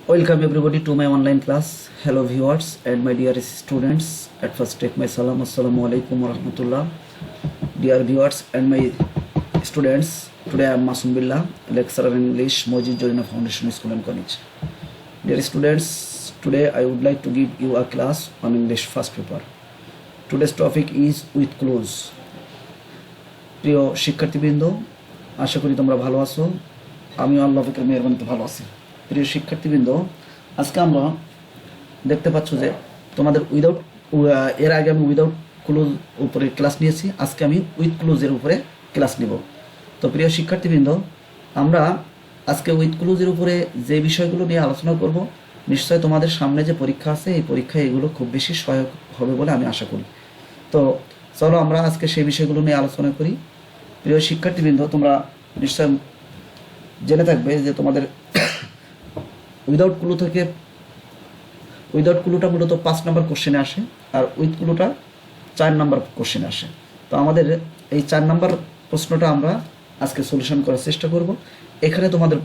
Welcome everybody to my online class. Hello viewers and my dear students. At first take my salam. Assalamu alaikum wa rahmatullah. Dear viewers and my students, today I am Masum Billah, lecturer in English, Mojid Jorina Foundation School and College. Dear students, today I would like to give you a class on English first paper. Today's topic is with clause. প্রিয় শিক্ষার্থীবৃন্দ, আশা করি তোমরা ভালো আছো। আমিও আল্লাহ পাকের মেহেরবানিতে ভালো আছি। প্রিয় শিক্ষার্থীবৃন্দ, আজকে আমরা দেখতে পাচ্ছ যে তোমাদের এর আগে আমি উইদাউট ক্লোজ উপরে ক্লাস নিয়েছি, আজকে আমি উইথ ক্লোজের উপরে ক্লাস নিব। তো প্রিয় শিক্ষার্থীবৃন্দ, আমরা আজকে উইথ ক্লোজের উপরে যে বিষয়গুলো নিয়ে আলোচনা করব, নিশ্চয় তোমাদের সামনে যে পরীক্ষা আছে এই পরীক্ষায় এগুলো খুব বেশি সহায়ক হবে বলে আমি আশা করি। তো চলো আমরা আজকে সেই বিষয়গুলো নিয়ে আলোচনা করি। প্রিয় শিক্ষার্থীবৃন্দ, তোমরা নিশ্চয় জেনে থাকবে যে তোমাদের উইদাউট ক্লুটা মূলত 5 নম্বর কোশ্চেনে আসে, আর উইথ ক্লুটা 4 নম্বর কোশ্চেনে আসে। তো আমাদের এই 4 নম্বর প্রশ্নটা আমরা আজকে সলিউশন করার চেষ্টা করব। এখানে তোমাদের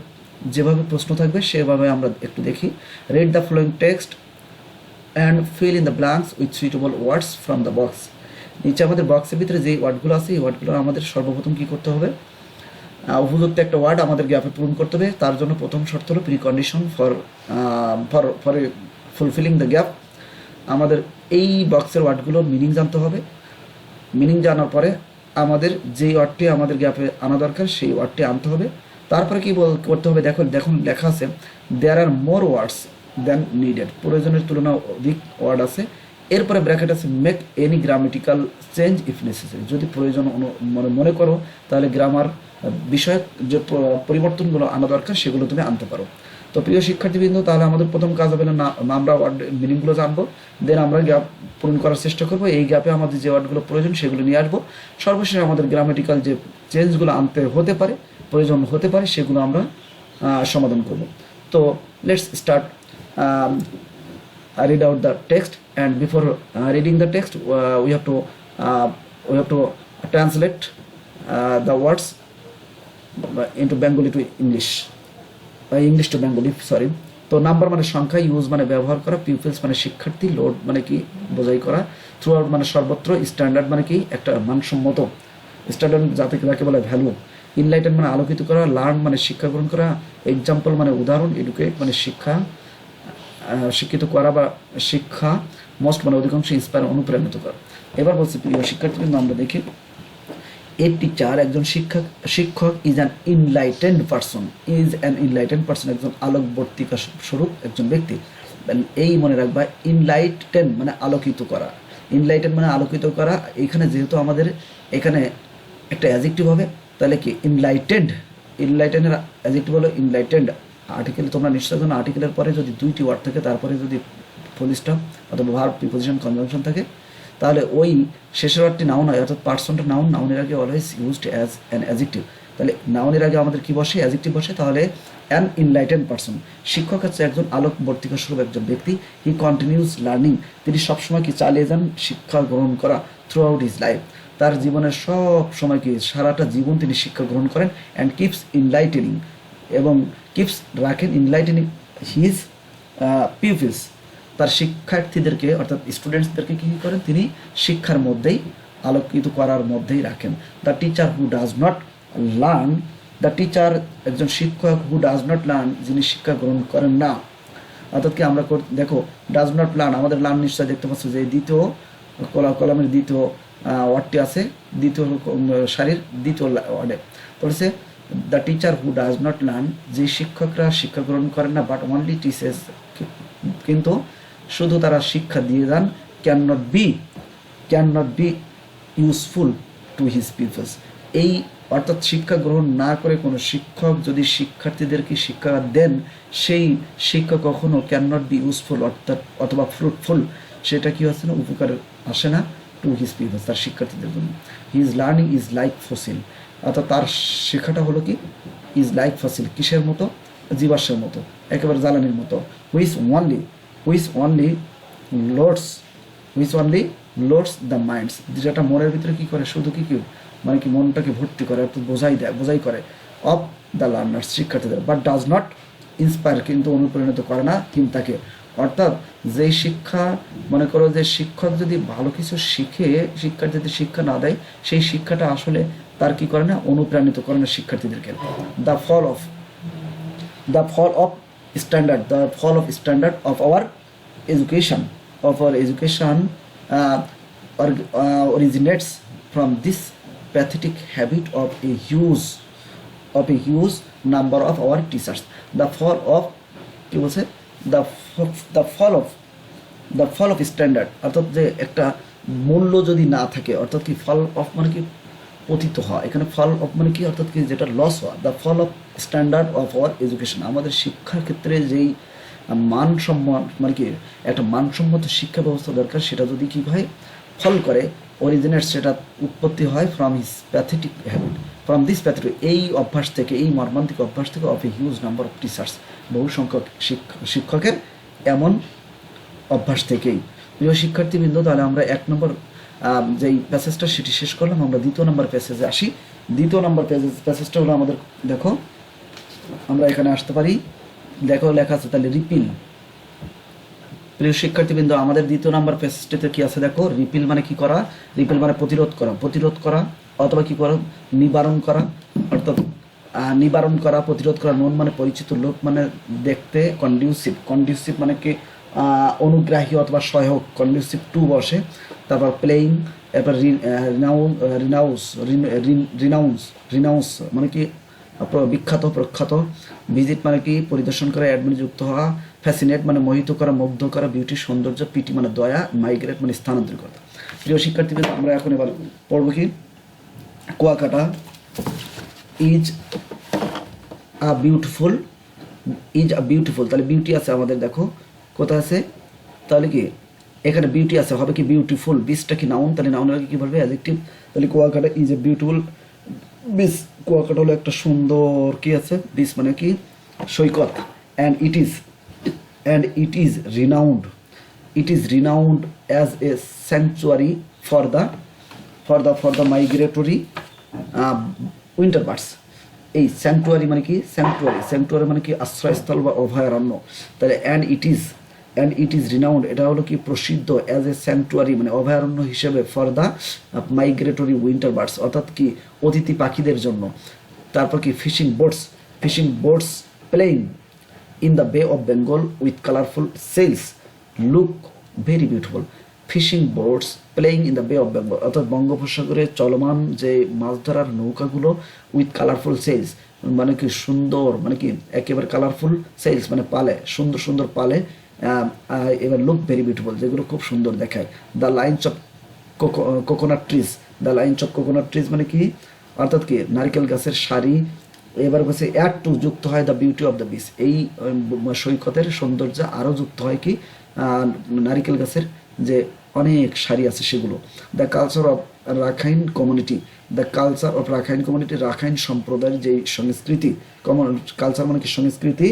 যেভাবে প্রশ্ন থাকবে সেভাবে আমরা একটু দেখি। Read the following text and fill in the blanks with suitable words from the box. নিচে আমাদের বক্সের ভিতরে যে ওয়ার্ডগুলো আছে এই ওয়ার্ডগুলো আমাদের সর্বপ্রথম কী করতে হবে, উপযুক্ত একটা ওয়ার্ড আমাদের গ্যাপে পূরণ করতে হবে। তার জন্য প্রথম শর্ত হলো pre condition for fulfilling the gap. আমাদের এই বক্সের ওয়ার্ডগুলোর মিনিং জানতে হবে। মিনিং জানার পরে আমাদের যেই ওয়ার্ডটি আমাদের গ্যাপে আনা দরকার সেই ওয়ার্ডটি আনতে হবে। তারপরে কি করতে হবে, দেখুন লেখা আছে দেয়ার আর মোর ওয়ার্ডস দ্যান নিডেড, প্রয়োজনের তুলনায় অধিক ওয়ার্ড আছে। এরপরে ব্র্যাকেট আছে make any grammatical change if necessary, যদি প্রয়োজন মনে করো তাহলে গ্রামার বিষয়ক যে পরিবর্তনগুলো আনা দরকার সেগুলো তুমি আনতে পারো। তো প্রিয় শিক্ষার্থীবৃন্দ, তাহলে আমাদের প্রথম কাজ হবে না আমরা ওয়ার্ড মিনিংগুলো জানবো, দেন আমরা গ্যাপ পূরণ করার চেষ্টা করবো। এই গ্যাপে আমাদের যে ওয়ার্ডগুলো প্রয়োজন সেগুলো নিয়ে আসবো। সর্বশেষে আমাদের গ্রামেটিক্যাল যে চেঞ্জগুলো আনতে হতে পারে, প্রয়োজন হতে পারে, সেগুলো আমরা সমাধান করব। তো let's start. read out the text, and before reading the text we have to translate the words into Bengali to English, English to Bengali, sorry. তো নাম্বার মানে সংখ্যা, ইউজ মানে ব্যবহার করা, পিপলস মানে শিক্ষার্থী, লোড মানে কি বোঝাই করা, থ্রু আউট মানে সর্বত্র, স্ট্যান্ডার্ড মানে কি একটা মানসম্মত, স্ট্যান্ডার্ড যাকে বলে ভ্যালু, ইনলাইটেন মানে আলোকিত করা, লার্ন মানে শিক্ষা গ্রহণ করা, এক্সাম্পল মানে উদাহরণ, এডুকেট মানে শিক্ষিত করা বা শিক্ষা, মোস্ট মানে অধিকাংশ, ইন্সপায়ার অনুপ্রাণিত করা। এবার বলছি প্রিয় শিক্ষার্থীবৃন্দ, আমরা দেখি এ টিচার একজন শিক্ষক ইজ অ্যান ইনলাইটেন্ড পারসন, একজন আলোকবর্তিকা স্বরূপ একজন ব্যক্তি। এই মনে রাখবা, ইনলাইটেন মানে আলোকিত করা, আলোকিত করা। এখানে যেহেতু আমাদের এখানে একটা অ্যাডজেক্টিভ হবে, তাহলে কি ইনলাইটেনের অ্যাডজেক্টিভ হলো ইনলাইটেন্ড। আর্টিকেল তোমরা নিশ্চয় জানো, আর্টিকেলের পরে যদি 2টি ওয়ার্ড থাকে, তারপরে যদি ফুল স্টপ অথবা ভার্ব, প্রিপোজিশন, কনজাংশন থাকে, তাহলে ওই শেষের ওয়ার্ডটি নাউন হয়, অর্থাৎ পার্সনটা নাউনের আগে always used as an adjective. তাহলে নাউনের আগে আমাদের কি বসে, অ্যাডজেক্টিভ বসে। তাহলে অ্যান ইনলাইটেন্ড পার্সন, শিক্ষক হচ্ছে একজন আলোকবর্তিকা স্বরূপ একজন ব্যক্তি। হি কন্টিনিউস লার্নিং, তিনি সবসময় কি চালিয়ে যান শিক্ষা গ্রহণ করা, থ্রু আউট হিজ লাইফ, তার জীবনের সব সময় কি সারাটা জীবন তিনি শিক্ষা গ্রহণ করেন। অ্যান্ড কিপস ইনলাইটেনিং, এবং কিপস রাখেন, ইনলাইটেনিং হিজ পিপলস, তার শিক্ষার্থীদেরকে অর্থাৎ স্টুডেন্টসদেরকে কী করেন, তিনি শিক্ষার মধ্যেই আলোকিত করার মধ্যেই রাখেন। The teacher who does not learn, একজন শিক্ষক হু ডাজ নট লার্ন, যিনি শিক্ষা গ্রহণ করেন না। অর্থাৎ কি আমরা দেখো ডাজ নট লার্ন, আমাদের লার্ন নিশ্চয় দেখতে পাচ্ছ যে দ্বিতীয় কলামের দ্বিতীয় ওয়ার্ডটি আছে, দ্বিতীয় সারির দ্বিতীয় ওয়ার্ডে বলেছে the teacher who does not learn, যে শিক্ষকরা শিক্ষা গ্রহণ করেন না, বাট অনলি টিচেস, কিন্তু শুধু তারা শিক্ষা দিয়ে যান, can not be useful to his people's. এই অর্থাৎ শিক্ষা গ্রহণ না করে কোনো শিক্ষক যদি শিক্ষার্থীদেরকে শিক্ষা দেন, সেই শিক্ষা কখনো ক্যান নট বি ইউজফুল অথবা ফ্রুটফুল, সেটা কি হচ্ছে না, উপকারে আসে না টু হিজ পিপলস, তার শিক্ষার্থীদের জন্য। His learning is like fossil, অর্থাৎ তার শেখাটা হলো কি, ইজ লাইক ফসিল, কিসের মতো, জীবাশ্মের মতো, একেবারে জ্বালানির মতো। Which only loads the minds, যেটা মনের ভিতরে কি করে, শুধু কি মানে কি মনটাকে ভর্তি করে, অর্থাৎ বোঝাই করে অফ দ্য লার্নার্স, শিক্ষার্থীদের। বাট ডাজ নট ইন্সপায়ার কিন্তু অনুপ্রাণিত করে না চিন্তাকে। অর্থাৎ যেই শিক্ষা, মনে করো যে শিক্ষক যদি ভালো কিছু শিখে শিক্ষার্থী যদি শিক্ষা না দেয়, সেই শিক্ষাটা আসলে তার কি করে না, অনুপ্রাণিত করে না শিক্ষার্থীদেরকে। The fall of the fall of standard of our education originates from this pathetic habit of a huge number of our teachers. The fall of কি বলছে, the fall of standard, অর্থাৎ যে একটা মূল্য যদি না থাকে, অর্থাৎ কি ফল অফ মানে কি পতিত হওয়া, এখানে ফল অফ মানে কি, অর্থাৎ কি যেটা লস হওয়া। The fall of standard of our education, আমাদের শিক্ষার ক্ষেত্রে যেই মানসম্মত মানে কি একটা মানসম্মত শিক্ষা ব্যবস্থা দরকার, সেটা যদি কী হয় ফল করে, অরিজিনেট সেটা উৎপত্তি হয় ফ্রম দিস প্যাথেটিক, এই অভ্যাস থেকে, এই মর্মান্তিক অভ্যাস থেকে, of a huge number of teachers, বহু সংখ্যক শিক্ষকের এমন অভ্যাস থেকেই। প্রিয় শিক্ষার্থীবৃন্দ, তাহলে আমরা 1 নম্বর যেই প্যাসেজটা সেটি শেষ করলাম। আমরা 2 নম্বর প্যাসেজে আসি। 2 নম্বর প্যাসেজটা হলো আমাদের, দেখো আমরা এখানে আসতে পারি, দেখো লেখা আছে তাহলে রিপিল। প্রিয় শিক্ষার্থীবৃন্দ, আমাদের 2 নম্বর প্যাসেজটাতে কি আছে দেখো, রিপিল মানে কি করা, রিপিল মানে প্রতিরোধ করা অথবা কি করা, নিবারণ করা, অর্থাৎ নিবারণ করা, প্রতিরোধ করা। নোন মানে পরিচিত, লোক মানে দেখতে, কন্ডিউসিভ মানে কি অনুগ্রাহী অথবা সহায়ক, কন্ডিউসিভ টু বসে। তারপর প্লেইং, এরপর রিনাউন্স মানে কি বিখ্যাত, প্রখ্যাত। ভিজিট মানে কি পরিদর্শন করা, অ্যাডমিন যুক্ত হওয়া। ফ্যাসিনেট মানে মোহিত করা, মুগ্ধ করা। বিউটি সৌন্দর্য। পিটি মানে দয়া। মাইগ্রেট মানে স্থানান্তর করা। প্রিয় শিক্ষার্থীদের, আমরা এখন এবার পড়ব কি, কুয়াকাটা ইজ আ বিউটিফুল, তাহলে বিউটি আছে আমাদের, দেখো কোথায় আছে, তাহলে কি এখানে বিউটি আছে, হবে কি বিউটিফুল। বিচটা কি নাউন, তাহলে নাউনের আগে কি বলবে, অ্যাডজেক্টিভ। তাহলে Kuakata is a beautiful beach, Kuakata হলো একটা সুন্দর কি আছে, বিচ মানে কি সৈকত। And it is renowned as a sanctuary for the migratory winter birds. এই স্যাংচুয়ারি মানে কি, স্যাংচুয়ারি মানে কি আশ্রয়স্থল বা অভয়ারণ্য। তাহলে অ্যান্ড ইট ইজ রিনাউন্ড, এটা হলো কি প্রসিদ্ধ, অ্যাজ এ স্যাংচুয়ারি মানে অভয়ারণ্য হিসেবে, for the migratory winter birds, অর্থাৎ কি অতিথি পাখিদের জন্য। তারপর কি fishing boats playing in the bay of Bengal with colourful sails look very beautiful. Fishing boats playing in the bay of Bengal, অর্থাৎ বঙ্গোপসাগরে চলমান যে মাছ ধরার নৌকাগুলো, উইথ কালারফুল সেলস মানে কি সুন্দর, মানে কি একেবারে কালারফুল, সেলস মানে পালে, সুন্দর পালে। এবার লুক ভেরি বিউটিফুল, যেগুলো খুব সুন্দর দেখায়। The lines of coconut trees মানে কি, অর্থাৎ কি নারকেল গাছের সারি। এবার বলছে অ্যাড টু, যুক্ত হয় the beauty of the beach, এই সৈকতের সৌন্দর্য আরও যুক্ত হয় কি নারিকেল গাছের যে অনেক সারি আছে সেগুলো। The culture of Rakhine community, Rakhine সম্প্রদায়ের যে সংস্কৃতি, কালচার মানে কি সংস্কৃতি।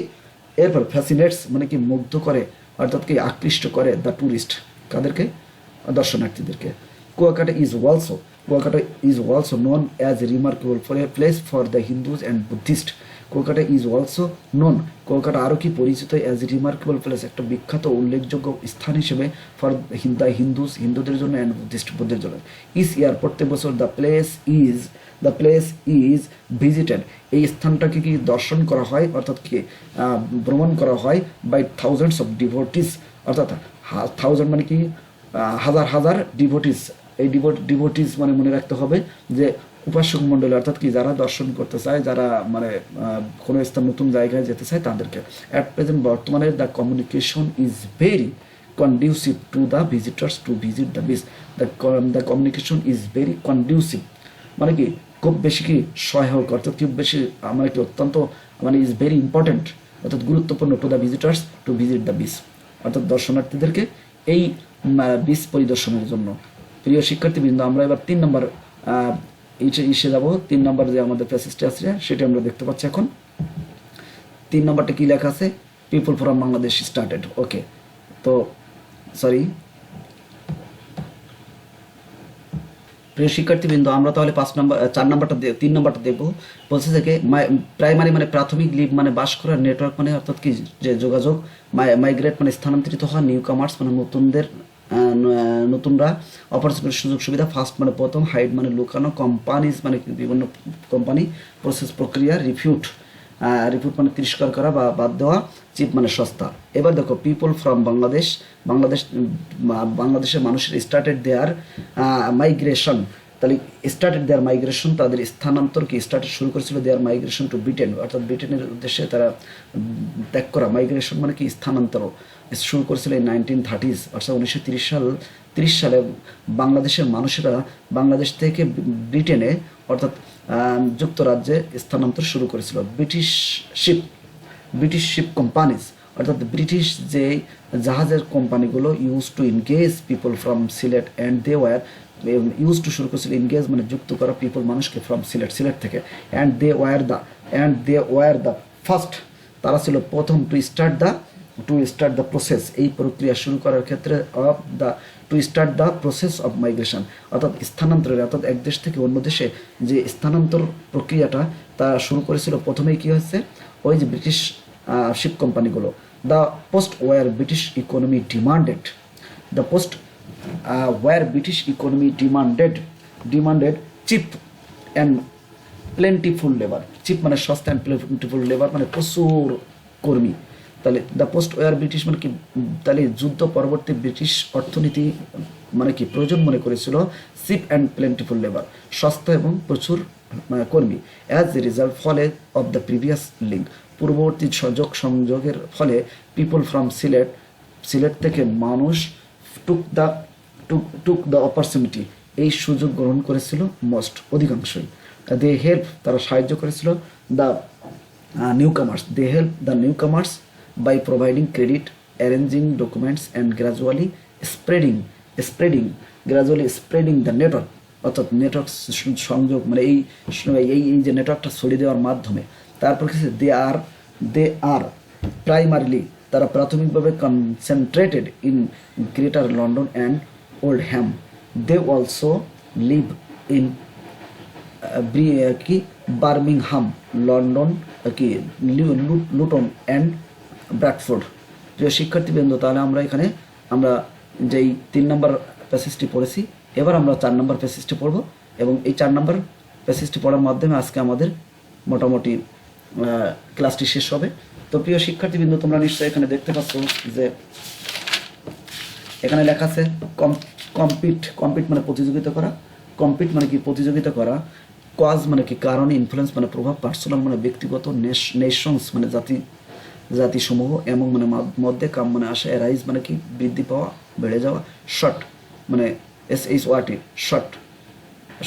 এরপর ফ্যাসিনেটস মানে কি মুগ্ধ করে, অর্থাৎ কি আকৃষ্ট করে, দ্য ট্যুরিস্ট, কাদেরকে, দর্শনার্থীদেরকে। Kuakata is also known as a remarkable place for the Hindus and Buddhists. Kuakata আরও কি পরিচিত, অ্যাজ এ রিমার্কেবল প্লেস, একটা বিখ্যাত উল্লেখযোগ্য স্থান হিসেবে, ফর দ্য হিন্দুদের জন্য, অ্যান্ড বুদ্ধদের জন্য। ইস ইয়ার, প্রত্যেক বছর, দ্য প্লেস ইজ ভিজিটেড, এই স্থানটাকে কি দর্শন করা হয়, অর্থাৎ কি ভ্রমণ করা হয়, বাই থাউজেন্ডস অফ ডিভোটিস, অর্থাৎ থাউজেন্ড মানে কি হাজার ডিভোটিস। এই ডিভোটিস মানে মনে রাখতে হবে যে উপাসক মণ্ডলী, অর্থাৎ কি যারা দর্শন করতে চায়, যারা মানে কোনো স্থান নতুন জায়গায় যেতে চায় তাদেরকে। অ্যাট প্রেজেন্ট, বর্তমানে, the communication is very conducive to the visitors to visit the beach. The communication is very conducive মানে কি খুব বেশি কি সহায়ক, অর্থাৎ খুব বেশি মানে কি অত্যন্ত মানে ইজ ভেরি ইম্পর্টেন্ট, অর্থাৎ গুরুত্বপূর্ণ, to the visitors to visit the beach, অর্থাৎ দর্শনার্থীদেরকে এই বিচ পরিদর্শনের জন্য। প্রিয় শিক্ষার্থীবৃন্দ, আমরা এবার 3 নম্বর ইসে যাব। 3 নম্বর যে আমাদের প্যাসেজটা আছে সেটা আমরা দেখতে পাচ্ছি এখন। 3 নম্বরটা কি লেখা আছে, পিপল ফ্রম বাংলাদেশ স্টার্টেড। ওকে, তো সরি প্রিয় শিক্ষার্থীবৃন্দ, আমরা তাহলে 3 নম্বরটা দেখবো। বলছে যে প্রাইমারি মানে প্রাথমিক, লিভ মানে বাস করা, নেটওয়ার্ক মানে অর্থাৎ কি যে যোগাযোগ, মাইগ্রেট মানে স্থানান্তরিত হওয়া, নিউ কামার্স মানে নতুনরা, অপরচুনিটি সুযোগ সুবিধা, ফার্স্ট মানে প্রথম, হাইড মানে লুকানো, কোম্পানিজ মানে বিভিন্ন কোম্পানি, প্রসেস প্রক্রিয়া, রিফিউট মানে তিরস্কার করা বা বাদ দেওয়া, চিপ মানে সস্তা। এবার দেখো পিপল ফ্রম বাংলাদেশের মানুষের স্টার্টেড দেয়ার মাইগ্রেশন, তাহলে স্টার্টেড দেয়ার মাইগ্রেশন, তাদের স্থানান্তর কি স্টার্টেড শুরু করেছিল দেয়ার মাইগ্রেশন টু ব্রিটেন, অর্থাৎ ব্রিটেনের উদ্দেশ্যে তারা ত্যাগ করা, মাইগ্রেশন মানে কি স্থানান্তর, শুরু করেছিল এই 1930s, অর্থাৎ 1930 সালে বাংলাদেশের মানুষেরা বাংলাদেশ থেকে ব্রিটেনে অর্থাৎ যুক্তরাজ্যে স্থানান্তর শুরু করেছিল। ব্রিটিশ শিপ কোম্পানিজ, অর্থাৎ ব্রিটিশ যে জাহাজের কোম্পানিগুলো used to engage people from Sylhet and they were, used to শুরু করেছিল এনগেজ মানে যুক্ত করা, পিপল মানুষকে ফ্রম সিলেট থেকে, and they were the first, তারা ছিল প্রথম টু স্টার্ট দ্য প্রসেস, এই প্রক্রিয়া শুরু করার ক্ষেত্রে to start the process of migration, অর্থাৎ স্থানান্তরের, অর্থাৎ এক দেশ থেকে অন্য দেশে যে স্থানান্তর প্রক্রিয়াটা তা শুরু করেছিল প্রথমেই কি হয়েছে ওই যে ব্রিটিশ শিপ কোম্পানিগুলো। The post war British economy demanded cheap and plentiful labour, cheap মানে সস্তা অ্যান্ড প্লেন্টিফুল লেবার মানে প্রচুর কর্মী। তাহলে দ্য পোস্ট ওয়ার ব্রিটিশ মানে কি, তাহলে যুদ্ধ পরবর্তী ব্রিটিশ অর্থনীতি মানে কি প্রয়োজন মনে করেছিল চিপ অ্যান্ড প্লেন্টিফুল লেবার, সস্তা এবং প্রচুর কর্মী। অ্যাজ এ রেজাল্ট, ফলে অফ দ্য প্রিভিয়াস লিঙ্ক, পূর্ববর্তী সংযোগের ফলে, পিপল ফ্রম সিলেট থেকে মানুষ টুক দ্য অপরচুনিটি, এই সুযোগ গ্রহণ করেছিল মোস্ট, অধিকাংশই। দে হেল্প, তারা সাহায্য করেছিল the new কামার্স by providing credit, arranging documents and gradually spreading the network, অর্থাৎ নেটওয়ার্ক সংযোগ মানে এই যে নেটওয়ার্কটা ছড়িয়ে দেওয়ার মাধ্যমে। তারপর কিছু দে আর প্রাইমারিলি, তারা প্রাথমিকভাবে concentrated in greater London and Oldham. They also live in Birmingham, London Luton and Bradford. প্রিয় শিক্ষার্থীবৃন্দ, তাহলে আমরা যেই 3 নম্বর প্যাসেজটি পড়েছি, এবার আমরা 4 নম্বর প্যাসেজটি পড়ব, এবং এই 4 নম্বর প্যাসেজটি পড়ার মাধ্যমে আজকে আমাদের মোটামুটি ক্লাসটি শেষ হবে। তো প্রিয় শিক্ষার্থীবৃন্দ, তোমরা নিশ্চয়ই এখানে দেখতে পাচ্ছ যে এখানে লেখা আছে কম্পিট মানে প্রতিযোগিতা করা, কম্পিট মানে কি প্রতিযোগিতা করা, কজ মানে কি কারণ, ইনফ্লুয়েন্স মানে প্রভাব, পার্সোনাল মানে ব্যক্তিগত, নেশনস মানে জাতিসমূহ, এবং মানে মধ্যে, কাম মানে আসা, অ্যারাইজ মানে কি বৃদ্ধি পাওয়া, বেড়ে যাওয়া, শর্ট মানে SHORT,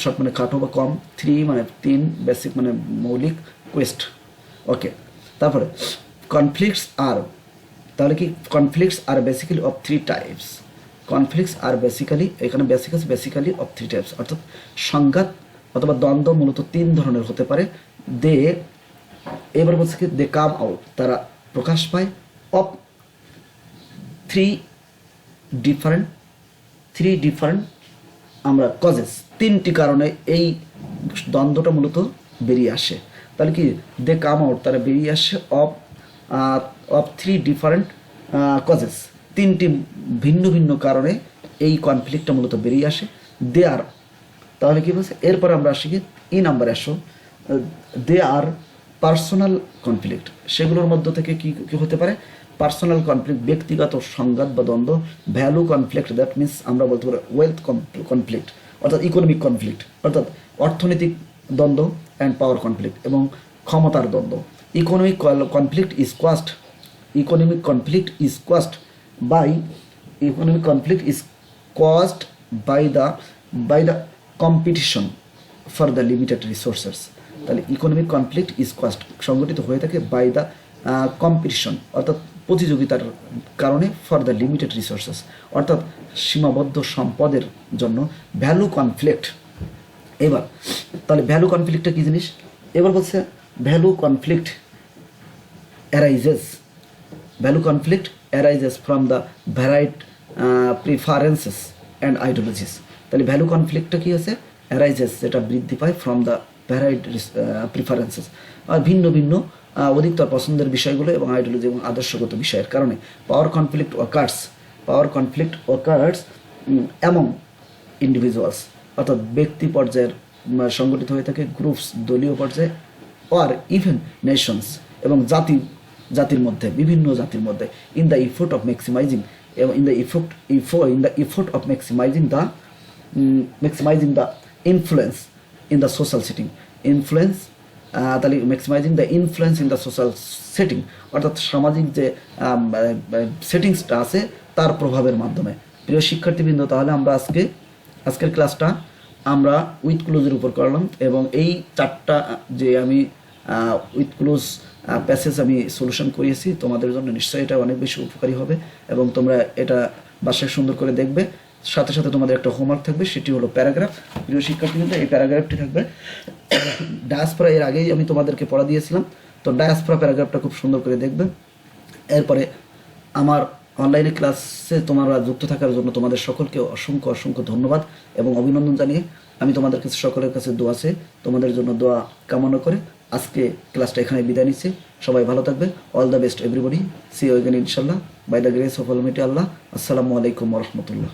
শর্ট মানে খাটো বা কম, 3 মানে 3, বেসিক মানে মৌলিক, কোয়েস্ট। ওকে, তারপরে কনফ্লিক্টস আর, তাহলে কি conflicts are basically of 3 types, conflicts are basically, এখানে বেসিক্যালি অফ 3 টাইপস, অর্থাৎ সংঘাত অথবা দ্বন্দ্ব মূলত 3 ধরনের হতে পারে। এবার বলছে কি দে কাম আউট, তারা প্রকাশ পায়, অফ 3 ডিফারেন্ট আমরা কজেস, 3টি কারণে এই দ্বন্দ্বটা মূলত বেরিয়ে আসে। তাহলে কি দে কাম আউট, তারা বেরিয়ে আসে অফ 3 ডিফারেন্ট কজেস, 3টি ভিন্ন কারণে এই কনফ্লিক্টটা মূলত বেরিয়ে আসে। দে আর, তাহলে কি বলছে এরপর আমরা আসি কি নাম্বার 100, দে আর পার্সোনাল কনফ্লিক্ট, সেগুলোর মধ্য থেকে কি হতে পারে, পার্সোনাল কনফ্লিক্ট ব্যক্তিগত সংঘাত বা দ্বন্দ্ব, ভ্যালু কনফ্লিক্ট, দ্যাট মিনস আমরা বলতে পারি ওয়েলথ কনফ্লিক্ট, অর্থাৎ ইকোনমিক কনফ্লিক্ট, অর্থাৎ অর্থনৈতিক দ্বন্দ্ব, অ্যান্ড পাওয়ার কনফ্লিক্ট এবং ক্ষমতার দ্বন্দ্ব। Economic conflict is caused by the competition for the limited resources, তাহলে ইকোনমিক কনফ্লিক্ট ইজ কস্ট সংগঠিত হয়ে থাকে বাই দ্য কম্পিটিশন, অর্থাৎ প্রতিযোগিতার কারণে, ফর দ্য লিমিটেড রিসোর্সেস, অর্থাৎ সীমাবদ্ধ সম্পদের জন্য, ভ্যালু কনফ্লিক্ট। এবার তাহলে ভ্যালু কনফ্লিক্টটা কী জিনিস, এবার বলছে value conflict arises from the ভ্যারাইড preferences and ideologies. তাহলে ভ্যালু কনফ্লিক্টটা কী আছে, অ্যারাইজেস, যেটা বৃদ্ধি পায় ফ্রম দ্য ভ্যারাইড প্রিফারেন্সেস, আর ভিন্ন ভিন্ন অধিকতর পছন্দের বিষয়গুলো এবং আইডিওলজি এবং আদর্শগত বিষয়ের কারণে পাওয়ার কনফ্লিক্ট ওকার্স অ্যামং ইন্ডিভিজুয়ালস, অর্থাৎ ব্যক্তি পর্যায়ের সংগঠিত হয়ে থাকে, গ্রুপস দলীয় পর্যায়ে, অর ইভেন নেশনস এবং জাতির মধ্যে, বিভিন্ন জাতির মধ্যে, in the effort of maximising এবং in the effort of maximising the influence in the social setting, তাহলে maximising the influence in the social setting, অর্থাৎ সামাজিক যে সেটিংসটা আছে তার প্রভাবের মাধ্যমে। প্রিয় শিক্ষার্থীবৃন্দ, তাহলে আমরা আজকের ক্লাসটা আমরা উইথ ক্লোজের উপর করলাম এবং এই 4টা যে আমি উইথ ক্লোজ প্যাসেজ আমি সলিউশন করিয়েছি, তোমাদের জন্য নিশ্চয়ই এটা অনেক বেশি উপকারী হবে এবং তোমরা এটা বাসায় সুন্দর করে দেখবে। সাথে সাথে তোমাদের একটা হোমওয়ার্ক থাকবে, সেটি হলো প্যারাগ্রাফ। প্রিয় শিক্ষার্থীবৃন্দ, এই প্যারাগ্রাফটি থাকবে ডায়াসপোরা, এর আগেই আমি তোমাদেরকে পড়া দিয়েছিলাম, তো ডায়াসপোরা প্যারাগ্রাফটা খুব সুন্দর করে দেখবে। এরপরে আমার অনলাইনে ক্লাসে তোমরা যুক্ত থাকার জন্য তোমাদের সকলকে অসংখ্য অসংখ্য ধন্যবাদ এবং অভিনন্দন জানিয়ে আমি তোমাদের কাছে সকলের কাছে দোয়া আছে, তোমাদের জন্য দোয়া কামনা করে আজকে ক্লাসটা এখানে বিদায় নিচ্ছি। সবাই ভালো থাকবে। All the best everybody. See you again ইনশাল্লাহ by the grace of almighty আল্লাহ। আসসালামু আলাইকুম ওয়া রাহমাতুল্লাহ।